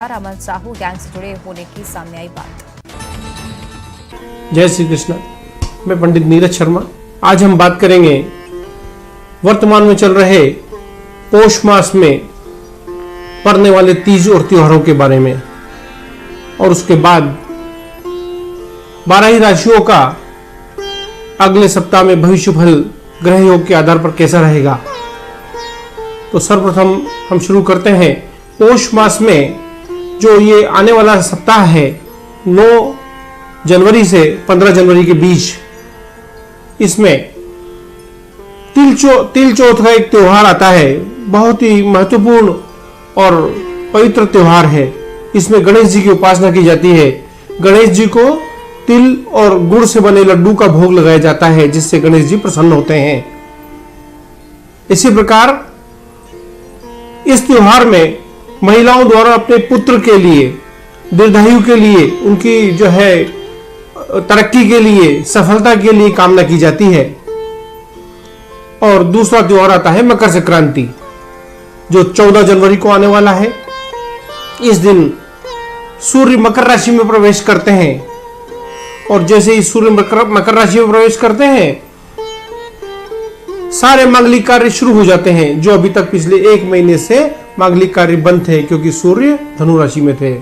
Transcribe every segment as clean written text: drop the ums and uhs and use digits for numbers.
अमन Sahu gang से जुड़े होने की सामने आई बात। जय श्री कृष्ण। मैं पंडित नीरज शर्मा। आज हम बात करेंगे वर्तमान में चल रहे पौष मास में पड़ने वाले तीज और त्योहारों के बारे में, और उसके बाद 12 ही राशियों का अगले सप्ताह में भविष्य फल ग्रह योग के आधार पर कैसा रहेगा। तो सर्वप्रथम हम शुरू करते हैं पौष मास में जो ये आने वाला सप्ताह है 9 जनवरी से 15 जनवरी के बीच। इसमें तिल चौथ का एक त्योहार आता है, बहुत ही महत्वपूर्ण और पवित्र त्योहार है। इसमें गणेश जी की उपासना की जाती है। गणेश जी को तिल और गुड़ से बने लड्डू का भोग लगाया जाता है, जिससे गणेश जी प्रसन्न होते हैं। इसी प्रकार इस त्योहार में महिलाओं द्वारा अपने पुत्र के लिए, दीर्घायु के लिए, उनकी जो है तरक्की के लिए, सफलता के लिए कामना की जाती है। और दूसरा त्योहार आता है मकर संक्रांति, जो 14 जनवरी को आने वाला है। इस दिन सूर्य मकर राशि में प्रवेश करते हैं, और जैसे ही सूर्य मकर राशि में प्रवेश करते हैं, सारे मांगलिक कार्य शुरू हो जाते हैं, जो अभी तक पिछले 1 महीने से मांगलिक कार्य बंद थे, क्योंकि सूर्य धनु राशि में थे।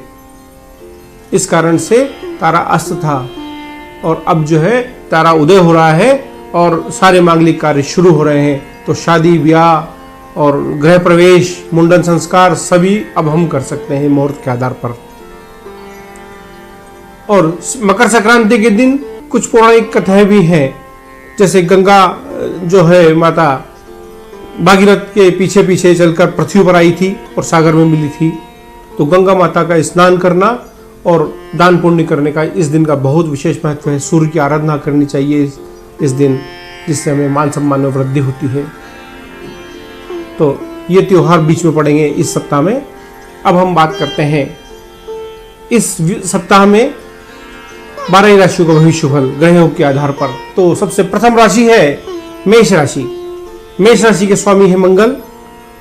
इस कारण से तारा अस्त था, और अब जो है तारा उदय हो रहा है और सारे मांगलिक कार्य शुरू हो रहे हैं। तो शादी ब्याह और गृह प्रवेश, मुंडन संस्कार सभी अब हम कर सकते हैं मुहूर्त के आधार पर। और मकर संक्रांति के दिन कुछ पौराणिक कथाएं भी हैं, जैसे गंगा जो है माता भागीरथ के पीछे पीछे चलकर पृथ्वी पर आई थी और सागर में मिली थी। तो गंगा माता का स्नान करना और दान पुण्य करने का इस दिन का बहुत विशेष महत्व है। सूर्य की आराधना करनी चाहिए इस दिन, जिससे हमें मान सम्मान में वृद्धि होती है। तो ये त्योहार बीच में पड़ेंगे इस सप्ताह में। अब हम बात करते हैं इस सप्ताह में 12 राशियों का भविष्य फल ग्रह योग के आधार पर। तो सबसे प्रथम राशि है मेष राशि। मेष राशि के स्वामी है मंगल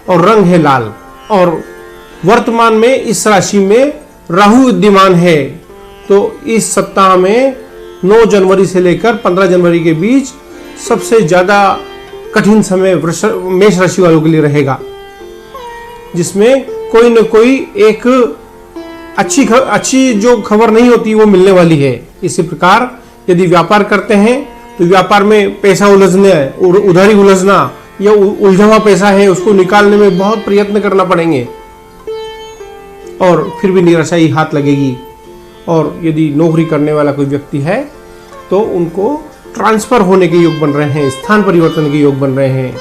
और रंग है लाल, और वर्तमान में इस राशि में राहु विद्यमान है। तो इस सप्ताह में 9 जनवरी से लेकर 15 जनवरी के बीच सबसे ज्यादा कठिन समय मेष राशि वालों के लिए रहेगा, जिसमें कोई न कोई एक अच्छी जो खबर नहीं होती वो मिलने वाली है। इसी प्रकार यदि व्यापार करते हैं तो व्यापार में पैसा उलझने, उधारी उलझना या उलझा हुआ पैसा है, उसको निकालने में बहुत प्रयत्न करना पड़ेंगे, और फिर भी निराशा ही हाथ लगेगी। और यदि नौकरी करने वाला कोई व्यक्ति है तो उनको ट्रांसफर होने के योग बन रहे हैं, स्थान परिवर्तन के योग बन रहे हैं,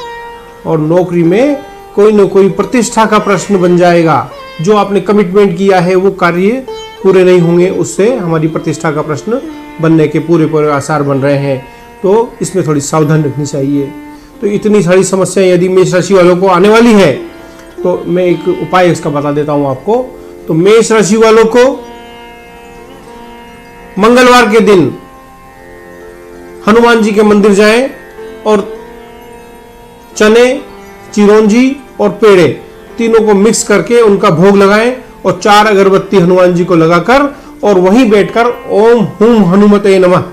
और नौकरी में कोई न कोई प्रतिष्ठा का प्रश्न बन जाएगा। जो आपने कमिटमेंट किया है वो कार्य पूरे नहीं होंगे, उससे हमारी प्रतिष्ठा का प्रश्न बनने के पूरे आसार बन रहे हैं। तो इसमें थोड़ी सावधान रखनी चाहिए। तो इतनी सारी समस्याएं यदि मेष राशि वालों को आने वाली है, तो मैं एक उपाय इसका बता देता हूं आपको। तो मेष राशि वालों को मंगलवार के दिन हनुमान जी के मंदिर जाएं और चने, चिरौंजी और पेड़े तीनों को मिक्स करके उनका भोग लगाएं, और 4 अगरबत्ती हनुमान जी को लगाकर और वहीं बैठकर ओम हुम हनुमते नमः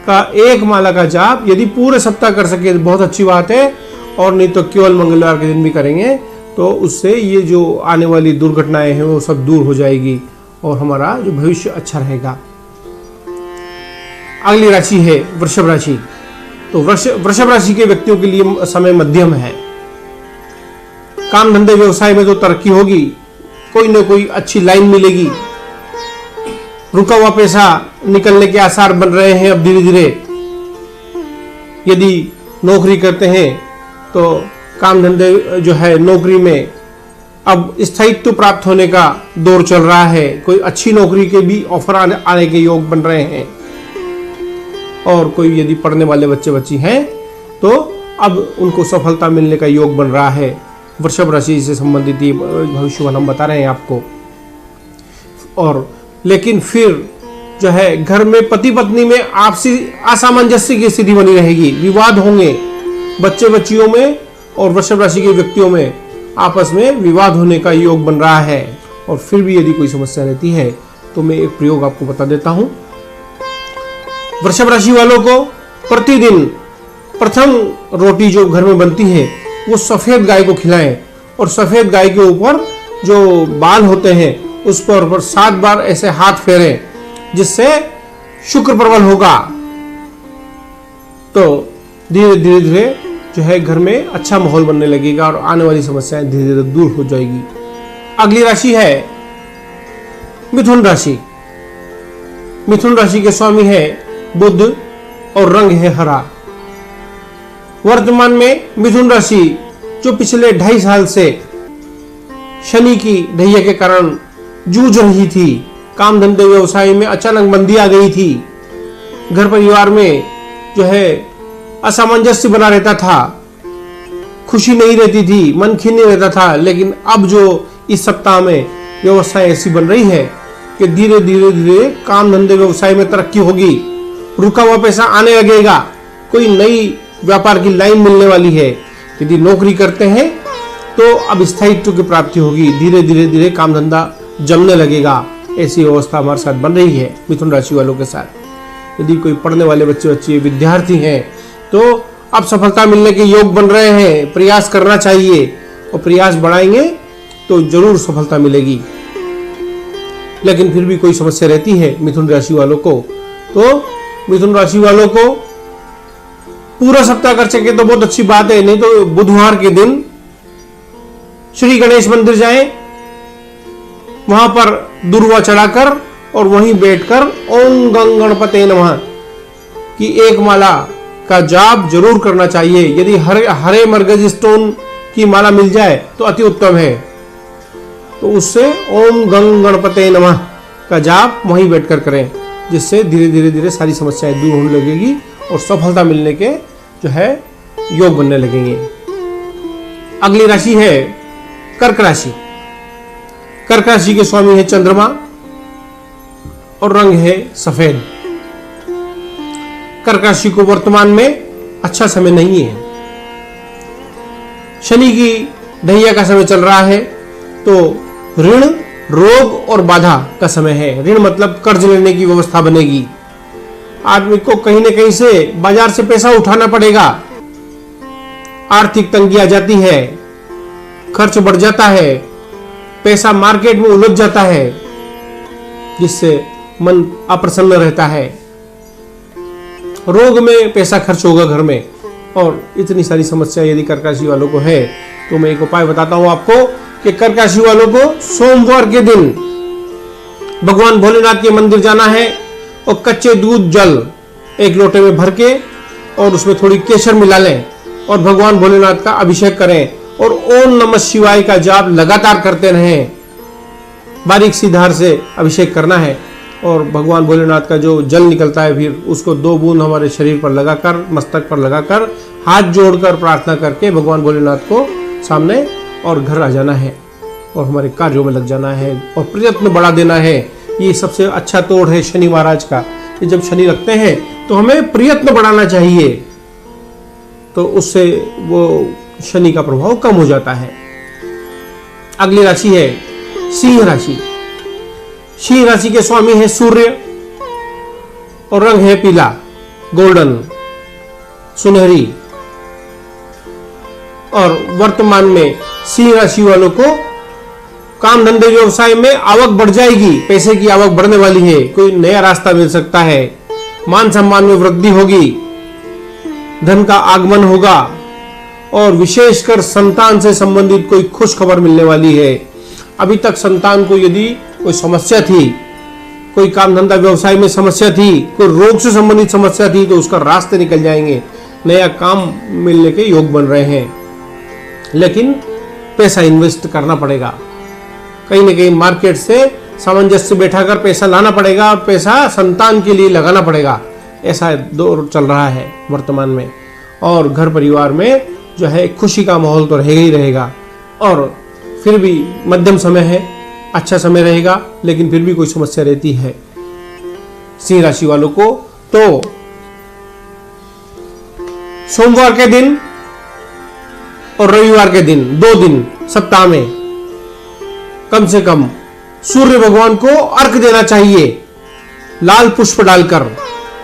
का 1 माला का जाप यदि पूरे सप्ताह कर सके तो बहुत अच्छी बात है, और नहीं तो केवल मंगलवार के दिन भी करेंगे तो उससे ये जो आने वाली दुर्घटनाएं हैं वो सब दूर हो जाएगी, और हमारा जो भविष्य अच्छा रहेगा। अगली राशि है वृषभ राशि। तो वृषभ राशि के व्यक्तियों के लिए समय मध्यम है। काम धंधे व्यवसाय में तो तरक्की होगी, कोई न कोई अच्छी लाइन मिलेगी, रुका हुआ पैसा निकलने के आसार बन रहे हैं अब धीरे धीरे। यदि नौकरी करते हैं तो काम धंधे जो है नौकरी में अब स्थायित्व प्राप्त होने का दौर चल रहा है। कोई अच्छी नौकरी के भी ऑफर आने के योग बन रहे हैं, और कोई यदि पढ़ने वाले बच्चे बच्ची हैं तो अब उनको सफलता मिलने का योग बन रहा है। वृषभ राशि से संबंधित ये भविष्यवाणी हम बता रहे हैं आपको। और लेकिन फिर जो है घर में पति पत्नी में आपसी असामंजस्य की स्थिति बनी रहेगी, विवाद होंगे बच्चे बच्चियों में, और वृषभ राशि के व्यक्तियों में आपस में विवाद होने का योग बन रहा है। और फिर भी यदि कोई समस्या रहती है तो मैं एक प्रयोग आपको बता देता हूं। वृषभ राशि वालों को प्रतिदिन प्रथम रोटी जो घर में बनती है वो सफेद गाय को खिलाएं और सफेद गाय के ऊपर जो बाल होते हैं उस पर 7 बार ऐसे हाथ फेरें, जिससे शुक्र प्रबल होगा। तो धीरे धीरे धीरे जो है घर में अच्छा माहौल बनने लगेगा और आने वाली समस्याएं धीरे धीरे दूर हो जाएगी। अगली राशि है मिथुन राशि। मिथुन राशि के स्वामी है बुध और रंग है हरा। वर्तमान में मिथुन राशि जो पिछले 2.5 साल से शनि की ढैया के कारण जूझ रही थी, काम धंधे व्यवसाय में अचानक मंदी आ गई थी, घर परिवार में जो है असामंजस्य बना रहता था, खुशी नहीं रहती थी, मन खिन्नी रहता था, लेकिन अब जो इस सप्ताह में व्यवस्था ऐसी बन रही है कि धीरे धीरे धीरे काम धंधे व्यवसाय में तरक्की होगी, रुका हुआ पैसा आने लगेगा, कोई नई व्यापार की लाइन मिलने वाली है। यदि नौकरी करते हैं तो अब स्थायित्व की प्राप्ति होगी, धीरे धीरे धीरे काम धंधा जमने लगेगा। ऐसी अवस्था हमारे साथ बन रही है मिथुन राशि वालों के साथ। यदि कोई पढ़ने वाले बच्चे विद्यार्थी हैं तो अब सफलता मिलने के योग बन रहे हैं, प्रयास करना चाहिए और प्रयास बढ़ाएंगे तो जरूर सफलता मिलेगी। लेकिन फिर भी कोई समस्या रहती है मिथुन राशि वालों को, तो मिथुन राशि वालों को पूरा सप्ताह कर सके तो बहुत अच्छी बात है, नहीं तो बुधवार के दिन श्री गणेश मंदिर जाएं, वहां पर दुर्वा चढ़ाकर और वहीं बैठकर ओम गंग गणपते नमः की एक माला का जाप जरूर करना चाहिए। यदि हरे मरगज स्टोन की माला मिल जाए तो अति उत्तम है, तो उससे ओम गंग गणपते नमः का जाप वहीं बैठकर करें, जिससे धीरे धीरे धीरे सारी समस्याएं दूर होने लगेगी और सफलता मिलने के जो है योग बनने लगेंगे। अगली राशि है कर्क राशि। कर्क राशि के स्वामी है चंद्रमा और रंग है सफेद। कर्क राशि को वर्तमान में अच्छा समय नहीं है, शनि की ढैया का समय चल रहा है, तो ऋण, रोग और बाधा का समय है। ऋण मतलब कर्ज लेने की व्यवस्था बनेगी, आदमी को कहीं न कहीं से बाजार से पैसा उठाना पड़ेगा, आर्थिक तंगी आ जाती है, खर्च बढ़ जाता है, पैसा मार्केट में उलझ जाता है, जिससे मन अप्रसन्न रहता है। रोग में पैसा खर्च होगा घर में, और इतनी सारी समस्या यदि कर्क राशि वालों को है तो मैं एक उपाय बताता हूं आपको कि कर्क राशि वालों को सोमवार के दिन भगवान भोलेनाथ के मंदिर जाना है और कच्चे दूध जल 1 लोटे में भर के और उसमें थोड़ी केसर मिला लें और भगवान भोलेनाथ का अभिषेक करें और ओम नमः शिवाय का जाप लगातार करते रहें। बारीक सी धार से अभिषेक करना है और भगवान भोलेनाथ का जो जल निकलता है फिर उसको 2 बूंद हमारे शरीर पर लगाकर, मस्तक पर लगाकर, हाथ जोड़कर प्रार्थना करके भगवान भोलेनाथ को सामने और घर आ जाना है और हमारे कार्यों में लग जाना है और प्रयत्न बढ़ा देना है। ये सबसे अच्छा तोड़ है शनि महाराज का, कि जब शनि लगते हैं तो हमें प्रयत्न बढ़ाना चाहिए, तो उससे वो शनि का प्रभाव कम हो जाता है। अगली राशि है सिंह राशि। सिंह राशि के स्वामी है सूर्य और रंग है पीला, गोल्डन, सुनहरी। और वर्तमान में सिंह राशि वालों को काम धंधे व्यवसाय में आवक बढ़ जाएगी, पैसे की आवक बढ़ने वाली है, कोई नया रास्ता मिल सकता है, मान सम्मान में वृद्धि होगी, धन का आगमन होगा और विशेषकर संतान से संबंधित कोई खुश खबर मिलने वाली है। अभी तक संतान को यदि कोई समस्या थी, कोई काम धंधा व्यवसाय में समस्या थी, कोई रोग से संबंधित समस्या थी, तो उसका रास्ते निकल जाएंगे, नया काम मिलने के योग बन रहे हैं। लेकिन पैसा इन्वेस्ट करना पड़ेगा, कहीं ना कहीं मार्केट से सामंजस्य बैठाकर पैसा लाना पड़ेगा और पैसा संतान के लिए लगाना पड़ेगा। ऐसा दौर चल रहा है वर्तमान में और घर परिवार में जो है खुशी का माहौल तो रहेगा ही रहेगा। और फिर भी मध्यम समय है, अच्छा समय रहेगा, लेकिन फिर भी कोई समस्या रहती है सिंह राशि वालों को। तो सोमवार के दिन और रविवार के दिन, 2 दिन सप्ताह में कम से कम सूर्य भगवान को अर्घ देना चाहिए, लाल पुष्प डालकर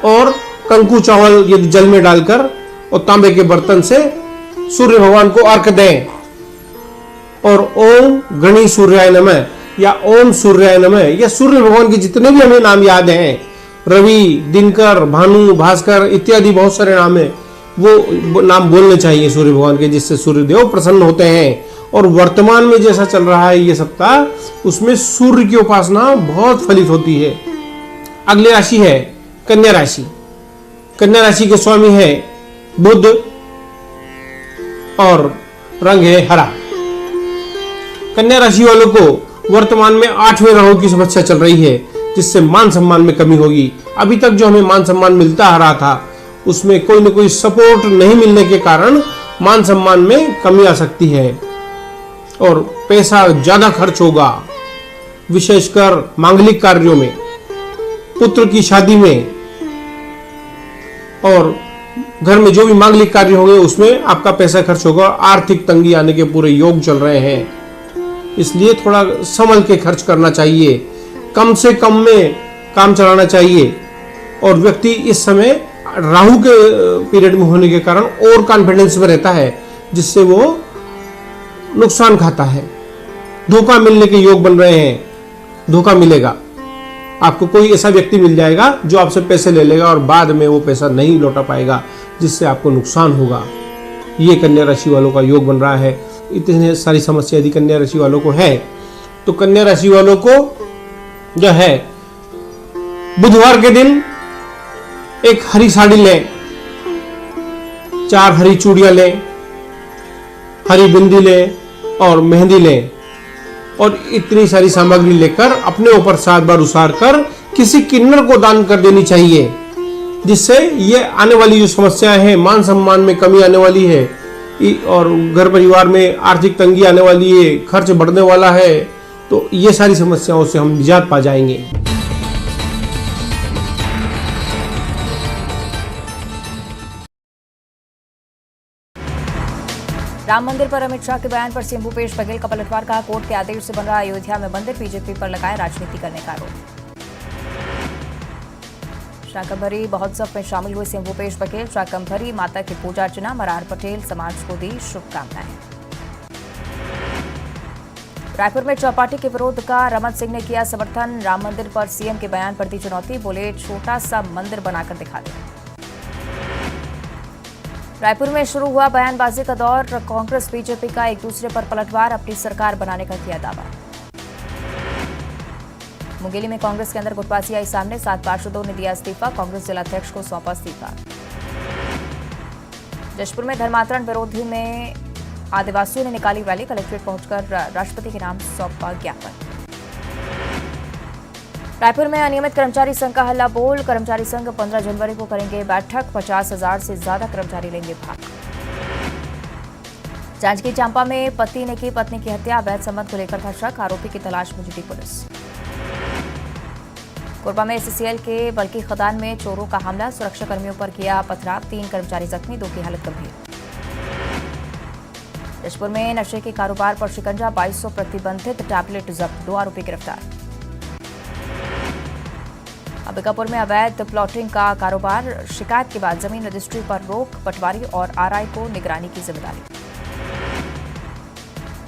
और कंकु चावल यदि जल में डालकर और तांबे के बर्तन से सूर्य भगवान को अर्घ दें। और ओम गणी सूर्याय नमः या ओम सूर्याय नमः या सूर्य भगवान के जितने भी हमें नाम याद हैं, रवि, दिनकर, भानु, भास्कर इत्यादि बहुत सारे नाम है, वो नाम बोलने चाहिए सूर्य भगवान के, जिससे सूर्यदेव प्रसन्न होते हैं। और वर्तमान में जैसा चल रहा है ये सप्ताह, उसमें सूर्य की उपासना बहुत फलित होती है। अगली राशि है कन्या राशि। कन्या राशि के स्वामी है बुध और रंग है हरा। कन्या राशि वालों को वर्तमान में 8वें राहु की समस्या चल रही है, जिससे मान सम्मान में कमी होगी। अभी तक जो हमें मान सम्मान मिलता आ रहा था, उसमें कोई न कोई सपोर्ट नहीं मिलने के कारण मान सम्मान में कमी आ सकती है और पैसा ज्यादा खर्च होगा, विशेषकर मांगलिक कार्यों में, पुत्र की शादी में और घर में जो भी मांगलिक कार्य होंगे उसमें आपका पैसा खर्च होगा। आर्थिक तंगी आने के पूरे योग चल रहे हैं, इसलिए थोड़ा संभल के खर्च करना चाहिए, कम से कम में काम चलाना चाहिए। और व्यक्ति इस समय राहु के पीरियड में होने के कारण और कॉन्फिडेंस में रहता है, जिससे वो नुकसान खाता है। धोखा मिलने के योग बन रहे हैं, धोखा मिलेगा आपको। कोई ऐसा व्यक्ति मिल जाएगा जो आपसे पैसे ले लेगा और बाद में वो पैसा नहीं लौटा पाएगा, जिससे आपको नुकसान होगा। ये कन्या राशि वालों का योग बन रहा है। इतनी सारी समस्या यदि कन्या राशि वालों को है, तो कन्या राशि वालों को जो है बुधवार के दिन एक हरी साड़ी लें, 4 हरी चूड़ियां लें, हरी बिंदी लें और मेहंदी लें और इतनी सारी सामग्री लेकर अपने ऊपर 7 बार उसार कर किसी किन्नर को दान कर देनी चाहिए, जिससे ये आने वाली जो समस्याएं हैं, मान सम्मान में कमी आने वाली है और घर परिवार में आर्थिक तंगी आने वाली है, खर्च बढ़ने वाला है, तो ये सारी समस्याओं से हम निजात पा जाएंगे। राम मंदिर पर अमित शाह के बयान पर सीएम भूपेश बघेल का पलटवार। कहा, कोर्ट के आदेश से बन रहा अयोध्या में मंदिर, बीजेपी पर लगाए राजनीति करने का आरोप। शाकंभरी महोत्सव में शामिल हुए सीएम भूपेश बघेल। शाकंभरी माता की पूजा अर्चना, मरार पटेल समाज को दी शुभकामनाएं। रायपुर में चौपाटी के विरोध का रमन सिंह ने किया समर्थन। राम मंदिर पर सीएम के बयान पर दी चुनौती, बोले छोटा सा मंदिर बनाकर दिखा दे। रायपुर में शुरू हुआ बयानबाजी का दौर। कांग्रेस बीजेपी का एक दूसरे पर पलटवार, अपनी सरकार बनाने का किया दावा। मुंगेली में कांग्रेस के अंदर गुटबाजी आई सामने, 7 पार्षदों ने दिया इस्तीफा, कांग्रेस जिलाध्यक्ष को सौंपा इस्तीफा। जशपुर में धर्मांतरण विरोधी में आदिवासियों ने निकाली रैली, कलेक्ट्रेट पहुंचकर राष्ट्रपति के नाम सौंपा ज्ञापन। रायपुर में अनियमित कर्मचारी संघ का हल्ला बोल। कर्मचारी संघ 15 जनवरी को करेंगे बैठक, 50,000 से ज्यादा कर्मचारी लेंगे भाग। जांजगीर चांपा में पति ने की पत्नी की हत्या, अवैध संबंध को लेकर था शक, आरोपी की तलाश में जुटी पुलिस। कोरबा में एससीएल के बल्कि खदान में चोरों का हमला, सुरक्षा कर्मियों पर किया पथराव, 3 कर्मचारी जख्मी, 2 की हालत गंभीर। जशपुर में नशे के कारोबार पर शिकंजा, 2200 प्रतिबंधित टैबलेट जब्त, 2 आरोपी गिरफ्तार। अंबिकापुर में अवैध प्लॉटिंग का कारोबार, शिकायत के बाद जमीन रजिस्ट्री पर रोक, पटवारी और आरआई को निगरानी की जिम्मेदारी।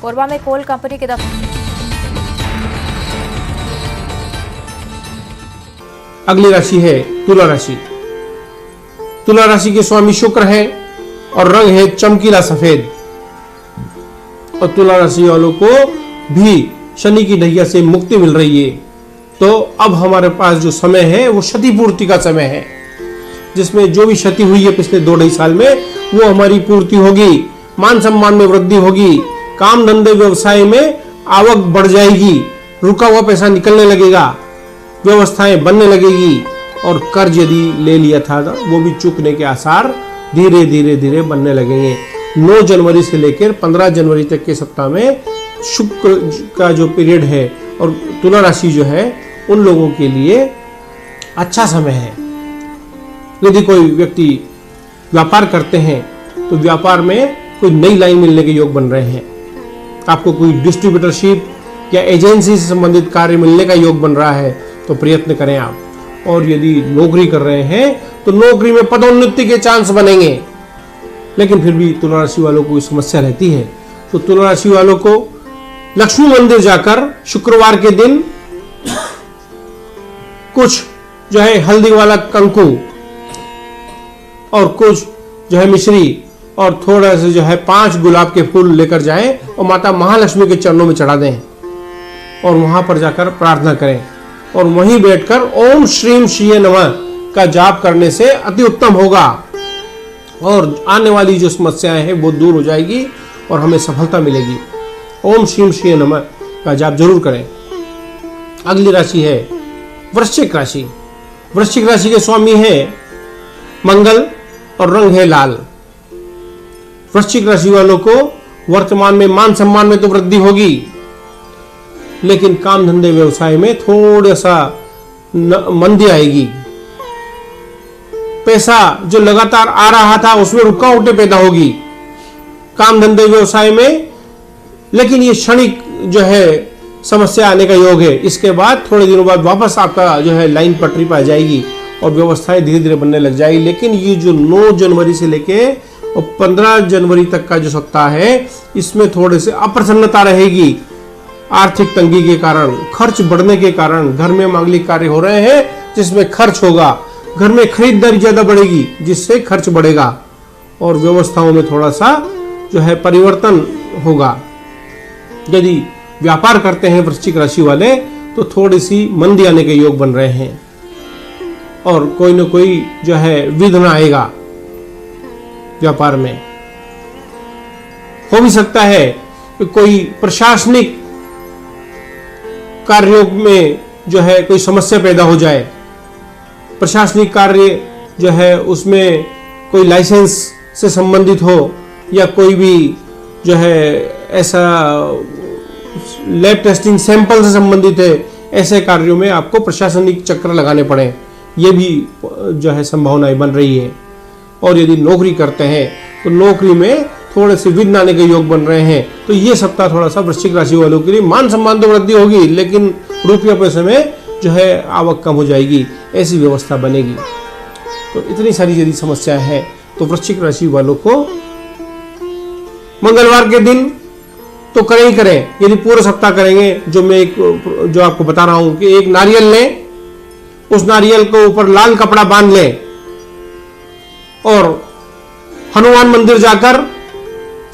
कोरबा में कोल कंपनी के अगली राशि है तुला राशि। तुला राशि के स्वामी शुक्र है और रंग है चमकीला सफेद। और तुला राशि वालों को भी शनि की ढैया से मुक्ति मिल रही है। तो अब हमारे पास जो समय है वो क्षतिपूर्ति का समय है, जिसमें जो भी क्षति हुई है पिछले 2-2.5 साल में, वो हमारी पूर्ति होगी, मान सम्मान में वृद्धि होगी, काम धंधे व्यवसाय में आवक बढ़ जाएगी, रुका हुआ पैसा निकलने लगेगा, व्यवस्थाएं बनने लगेगी और कर्ज यदि ले लिया था वो भी चुकने के आसार धीरे धीरे धीरे बनने लगेंगे। 9 जनवरी से लेकर 15 जनवरी तक के सप्ताह में शुक्र का जो पीरियड है और तुला राशि जो है उन लोगों के लिए अच्छा समय है। यदि कोई व्यक्ति व्यापार करते हैं तो व्यापार में कोई नई लाइन मिलने के योग बन रहे हैं। आपको कोई डिस्ट्रीब्यूटरशिप या एजेंसी से संबंधित कार्य मिलने का योग बन रहा है तो प्रयत्न करें आप। और यदि नौकरी कर रहे हैं तो नौकरी में पदोन्नति के चांस बनेंगे, लेकिन फिर भी तुला राशि वालों को समस्या रहती है। तो तुला राशि वालों को लक्ष्मी मंदिर जाकर शुक्रवार के दिन कुछ जो है हल्दी वाला कंकु और कुछ जो है मिश्री और थोड़ा सा जो है 5 गुलाब के फूल लेकर जाएं और माता महालक्ष्मी के चरणों में चढ़ा दें और वहां पर जाकर प्रार्थना करें और वहीं बैठकर ओम श्रीम श्रीये नमः का जाप करने से अति उत्तम होगा और आने वाली जो समस्याएं हैं वो दूर हो जाएगी और हमें सफलता मिलेगी। ओम श्रीम श्रीये नमः का जाप जरूर करें। अगली राशि है वृश्चिक राशि। वृश्चिक राशि के स्वामी है मंगल और रंग है लाल। वृश्चिक राशि वालों को वर्तमान में मान सम्मान में तो वृद्धि होगी, लेकिन काम धंधे व्यवसाय में थोड़ा सा मंदी आएगी। पैसा जो लगातार आ रहा था उसमें रुकावटें पैदा होगी काम धंधे व्यवसाय में, लेकिन ये क्षणिक जो है समस्या आने का योग है। इसके बाद थोड़े दिनों बाद वापस आपका जो है लाइन पटरी पर आ जाएगी और व्यवस्थाएं धीरे धीरे बनने लग जाएगी। लेकिन ये जो 9 जनवरी से लेके और 15 जनवरी तक का जो सप्ताह है इसमें थोड़े से अप्रसन्नता रहेगी। आर्थिक तंगी के कारण, खर्च बढ़ने के कारण घर में मांगलिक कार्य हो रहे हैं जिसमें खर्च होगा, घर में खरीदारी ज्यादा बढ़ेगी जिससे खर्च बढ़ेगा और व्यवस्थाओं में थोड़ा सा जो है परिवर्तन होगा। यदि व्यापार करते हैं वृश्चिक राशि वाले तो थोड़ी सी मंदी आने के योग बन रहे हैं और कोई न कोई जो है विघ्न आएगा व्यापार में। हो भी सकता है कि कोई प्रशासनिक कार्यों में जो है कोई समस्या पैदा हो जाए। प्रशासनिक कार्य जो है उसमें कोई लाइसेंस से संबंधित हो या कोई भी जो है ऐसा लैब टेस्टिंग सैंपल से संबंधित है, ऐसे कार्यों में आपको प्रशासनिक चक्र लगाने पड़े, ये भी जो है संभावनाएं बन रही है। और यदि नौकरी करते हैं तो नौकरी में थोड़े से विघ्न आने के योग बन रहे हैं। तो ये सप्ताह थोड़ा सा वृश्चिक राशि वालों के लिए मान सम्मान तो वृद्धि होगी, लेकिन रुपया पैसे में जो है आवक कम हो जाएगी, ऐसी व्यवस्था बनेगी। तो इतनी सारी यदि समस्या है तो वृश्चिक राशि वालों को मंगलवार के दिन तो करें ही करें। यदि पूरा सप्ताह करेंगे जो आपको बता रहा हूं कि एक नारियल लें, उस नारियल को ऊपर लाल कपड़ा बांध लें और हनुमान मंदिर जाकर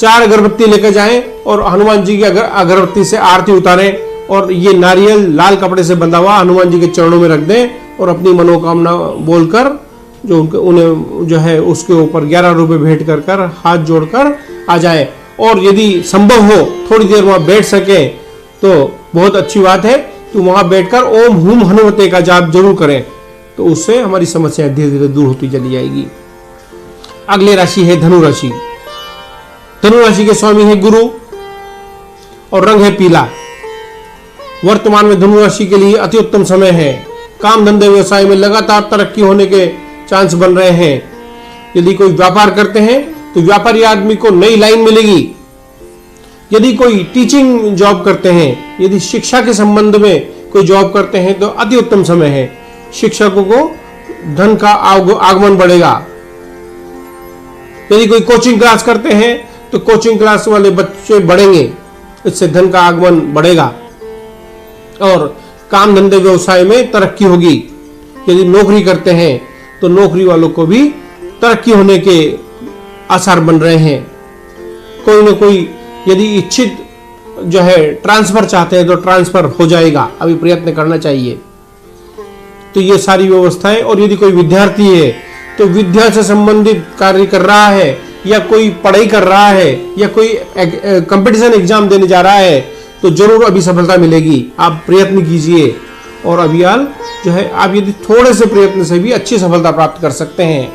4 अगरबत्ती लेकर जाएं और हनुमान जी की अगरबत्ती से आरती उतारें और ये नारियल लाल कपड़े से बंधा हुआ हनुमान जी के चरणों में रख दें और अपनी मनोकामना बोलकर जो उन्हें जो है उसके ऊपर 11 रुपए भेंट कर हाथ जोड़कर आ जाए। और यदि संभव हो थोड़ी देर वहां बैठ सके तो बहुत अच्छी बात है। तो वहां बैठकर ओम हुम हनुमते का जाप जरूर करें, तो उससे हमारी समस्याएं धीरे धीरे दूर होती चली जाएगी। अगली राशि है धनु राशि। धनु राशि के स्वामी है गुरु और रंग है पीला। वर्तमान में धनु राशि के लिए अति उत्तम समय है। काम धंधे व्यवसाय में लगातार तरक्की होने के चांस बन रहे हैं। यदि कोई व्यापार करते हैं तो व्यापारी आदमी को नई लाइन मिलेगी। यदि कोई टीचिंग जॉब करते हैं, यदि शिक्षा के संबंध में कोई जॉब करते हैं तो अति उत्तम समय है। शिक्षकों को धन का आगमन बढ़ेगा। यदि कोई कोचिंग क्लास करते हैं तो कोचिंग क्लास वाले बच्चे बढ़ेंगे, इससे धन का आगमन बढ़ेगा और काम धंधे व्यवसाय में तरक्की होगी। यदि नौकरी करते हैं तो नौकरी वालों को भी तरक्की होने के आसार बन रहे हैं। कोई न कोई यदि इच्छित जो है ट्रांसफर चाहते हैं तो ट्रांसफर हो जाएगा, अभी प्रयत्न करना चाहिए। तो ये सारी व्यवस्थाएं। और यदि कोई विद्यार्थी है तो विद्या से संबंधित कार्य कर रहा है या कोई पढ़ाई कर रहा है या कोई कंपटीशन एग्जाम देने जा रहा है तो जरूर अभी सफलता मिलेगी। आप प्रयत्न कीजिए और अभियान जो है आप यदि थोड़े से प्रयत्न से भी अच्छी सफलता प्राप्त कर सकते हैं।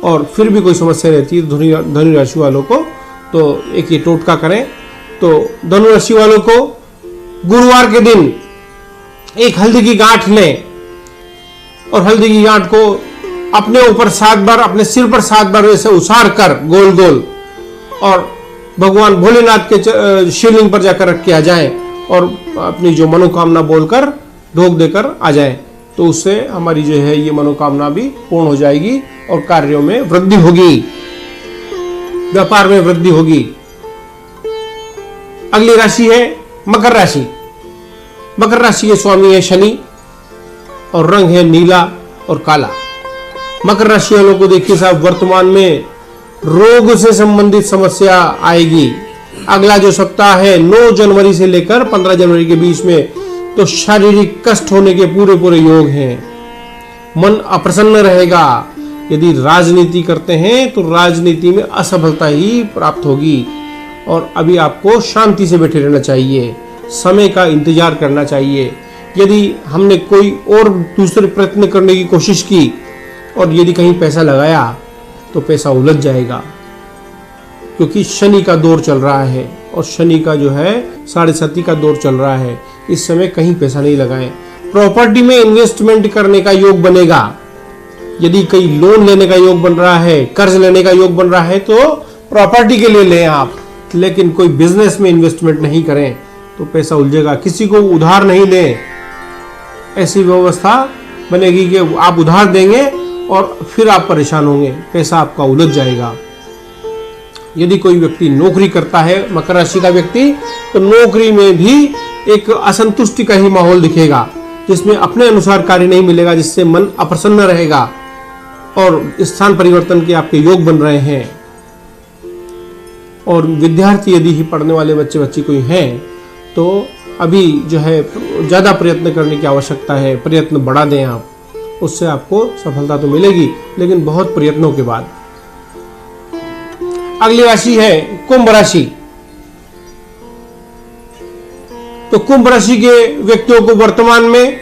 और फिर भी कोई समस्या रहती है धनु राशि वालों को तो एक ये टोटका करें। तो धनु राशि वालों को गुरुवार के दिन एक हल्दी की गांठ लें और हल्दी की गांठ को अपने ऊपर 7 बार, अपने सिर पर 7 बार ऐसे उसार कर गोल गोल और भगवान भोलेनाथ के शिवलिंग पर जाकर रख के आ जाएं और अपनी जो मनोकामना बोलकर रोक देकर आ जाएं, तो उससे हमारी जो है ये मनोकामना भी पूर्ण हो जाएगी और कार्यों में वृद्धि होगी, व्यापार में वृद्धि होगी। अगली राशि है मकर राशि। मकर राशि के स्वामी है शनि और रंग है नीला और काला। मकर राशि वालों को देखिए साहब, वर्तमान में रोग से संबंधित समस्या आएगी। अगला जो सप्ताह है 9 जनवरी से लेकर 15 जनवरी के बीच में, तो शारीरिक कष्ट होने के पूरे पूरे योग हैं। मन अप्रसन्न रहेगा। यदि राजनीति करते हैं तो राजनीति में असफलता ही प्राप्त होगी और अभी आपको शांति से बैठे रहना चाहिए, समय का इंतजार करना चाहिए। यदि हमने कोई और दूसरे प्रयत्न करने की कोशिश की और यदि कहीं पैसा लगाया तो पैसा उलझ जाएगा, क्योंकि शनि का दौर चल रहा है और शनि का जो है 7.5 का दौर चल रहा है। इस समय कहीं पैसा नहीं लगाएं। प्रॉपर्टी में इन्वेस्टमेंट करने का योग बनेगा। यदि कहीं लोन लेने का योग बन रहा है, कर्ज लेने का योग बन रहा है, तो प्रॉपर्टी के लिए लें आप, लेकिन कोई बिजनेस में इन्वेस्टमेंट नहीं करें तो पैसा उलझेगा। किसी को उधार नहीं लें। ऐसी व्यवस्था बनेगी कि आप उधार देंगे और फिर आप परेशान होंगे, पैसा आपका उलझ जाएगा। यदि कोई व्यक्ति नौकरी करता है, मकर राशि का व्यक्ति, तो नौकरी में भी एक असंतुष्टि का ही माहौल दिखेगा, जिसमें अपने अनुसार कार्य नहीं मिलेगा, जिससे मन अप्रसन्न रहेगा और स्थान परिवर्तन के आपके योग बन रहे हैं। और विद्यार्थी यदि ही पढ़ने वाले बच्चे बच्ची कोई हैं, तो अभी जो है ज़्यादा प्रयत्न करने की आवश्यकता है। प्रयत्न बढ़ा दें आप, उससे आपको सफलता तो मिलेगी, लेकिन बहुत प्रयत्नों के बाद। अगली राशि है कुंभ राशि। तो कुंभ राशि के व्यक्तियों को वर्तमान में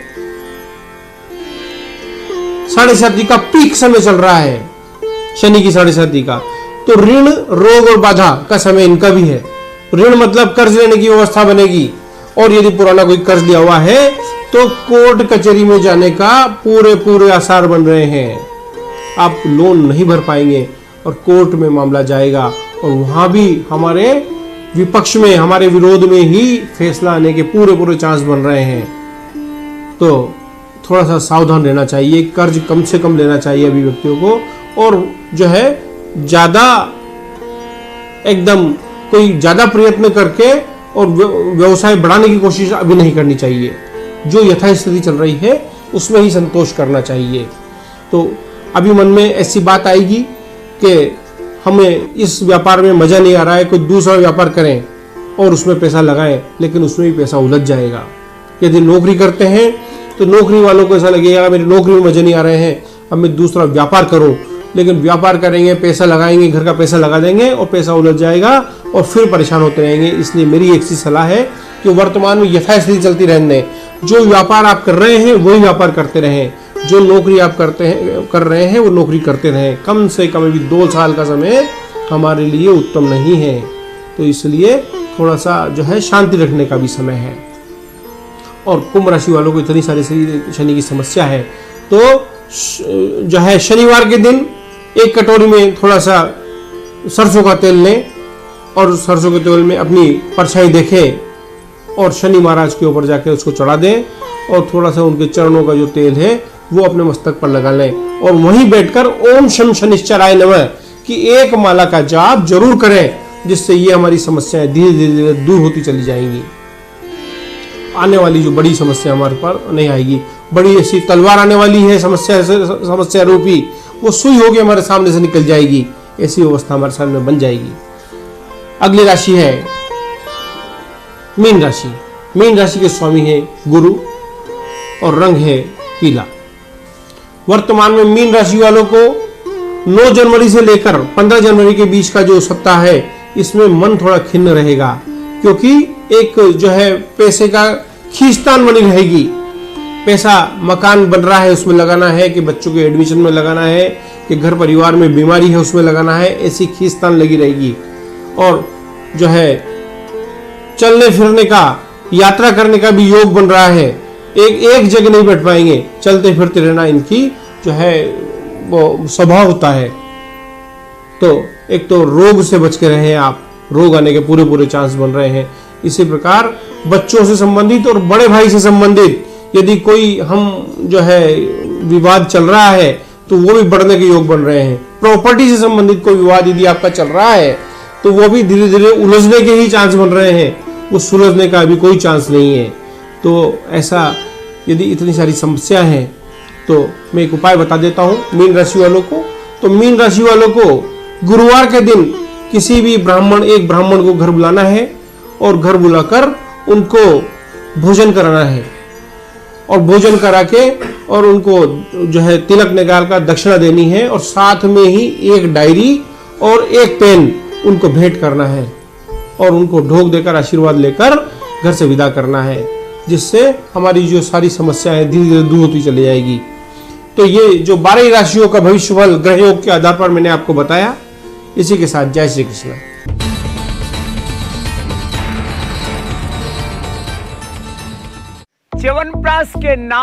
7.5 का पीक समय चल रहा है, शनि की 7.5 का। तो ऋण, रोग और बाधा का समय इनका भी है। ऋण मतलब कर्ज लेने की व्यवस्था बनेगी, और यदि पुराना कोई कर्ज लिया हुआ है तो कोर्ट कचहरी में जाने का पूरे आसार बन रहे हैं। आप लोन नहीं भर पाएंगे और कोर्ट में मामला जाएगा और वहां भी हमारे विपक्ष में, हमारे विरोध में ही फैसला आने के पूरे चांस बन रहे हैं। तो थोड़ा सा सावधान रहना चाहिए। कर्ज कम से कम लेना चाहिए अभी व्यक्तियों को, और जो है ज्यादा एकदम कोई ज्यादा प्रयत्न करके और व्यवसाय बढ़ाने की कोशिश अभी नहीं करनी चाहिए। जो यथास्थिति चल रही है उसमें ही संतोष करना चाहिए। तो अभी मन में ऐसी बात आएगी कि हमें इस व्यापार में मजा नहीं आ रहा है, कोई दूसरा व्यापार करें और उसमें पैसा लगाएं, लेकिन उसमें भी पैसा उलझ जाएगा। यदि नौकरी करते हैं तो नौकरी वालों को ऐसा लगेगा मेरी नौकरी में मजे नहीं आ रहे हैं, अब मैं दूसरा व्यापार करूं, लेकिन व्यापार करेंगे, पैसा लगाएंगे, घर का पैसा लगा देंगे और पैसा उलझ जाएगा और फिर परेशान होते रहेंगे। इसलिए मेरी एक सी सलाह है कि वर्तमान में यथास्थिति चलती रहने दें। जो व्यापार आप कर रहे हैं वही व्यापार करते रहें, जो नौकरी आप कर रहे हैं वो नौकरी करते रहें। कम से कम अभी 2 साल का समय हमारे लिए उत्तम नहीं है, तो इसलिए थोड़ा सा जो है शांति रखने का भी समय है। और कुंभ राशि वालों को इतनी सारी शनि की समस्या है, तो जो है शनिवार के दिन 1 कटोरी में थोड़ा सा सरसों का तेल लें और सरसों के तेल में अपनी परछाई देखें और शनि महाराज के ऊपर जाके उसको चढ़ा दें और थोड़ा सा उनके चरणों का जो तेल है वो अपने मस्तक पर लगा लें और वहीं बैठकर ओम शम शनिश्चराय नमः की 1 माला का जाप जरूर करें, जिससे ये हमारी समस्याएं धीरे धीरे दूर होती चली जाएंगी। आने वाली जो बड़ी समस्या हमारे पर नहीं आएगी। बड़ी ऐसी तलवार आने वाली है समस्या रूपी, वो सुई होगी हमारे सामने से निकल जाएगी। ऐसी अवस्था हमारे सामने बन जाएगी। अगली राशि है मीन राशि। मीन राशि के स्वामी है गुरु और रंग है पीला। वर्तमान में मीन राशि वालों को 9 जनवरी से लेकर 15 जनवरी के बीच का जो सप्ताह है, इसमें मन थोड़ा खिन्न रहेगा, क्योंकि एक जो है पैसे का खींचतान बनी रहेगी। पैसा मकान बन रहा है उसमें लगाना है, कि बच्चों के एडमिशन में लगाना है, कि घर परिवार में बीमारी है उसमें लगाना है, ऐसी खींचतान लगी रहेगी। और जो है चलने फिरने का, यात्रा करने का भी योग बन रहा है। एक जगह नहीं बैठ पाएंगे, चलते फिरते रहना इनकी जो है वो स्वभाव होता है। तो एक तो रोग से बच के रहे आप, रोग आने के पूरे चांस बन रहे हैं। इसी प्रकार बच्चों से संबंधित और बड़े भाई से संबंधित यदि कोई हम जो है विवाद चल रहा है तो वो भी बढ़ने के योग बन रहे हैं। प्रॉपर्टी से संबंधित कोई विवाद यदि आपका चल रहा है तो वो भी धीरे धीरे उलझने के ही चांस बन रहे हैं, वो सुलझने का अभी कोई चांस नहीं है। तो ऐसा यदि इतनी सारी समस्या है तो मैं एक उपाय बता देता हूँ मीन राशि वालों को। तो मीन राशि वालों को गुरुवार के दिन किसी भी एक ब्राह्मण को घर बुलाना है और घर बुलाकर उनको भोजन कराना है और भोजन करा के और उनको जो है तिलक निकाल कर दक्षिणा देनी है और साथ में ही एक डायरी और एक पेन उनको भेंट करना है और उनको ढोक देकर आशीर्वाद लेकर घर से विदा करना है, जिससे हमारी जो सारी समस्याएं धीरे धीरे दूर होती चली जाएगी। तो ये जो 12 राशियों का भविष्यफल ग्रह योग के आधार पर मैंने आपको बताया। इसी के साथ जय श्री कृष्ण। च्यवनप्राश के नाम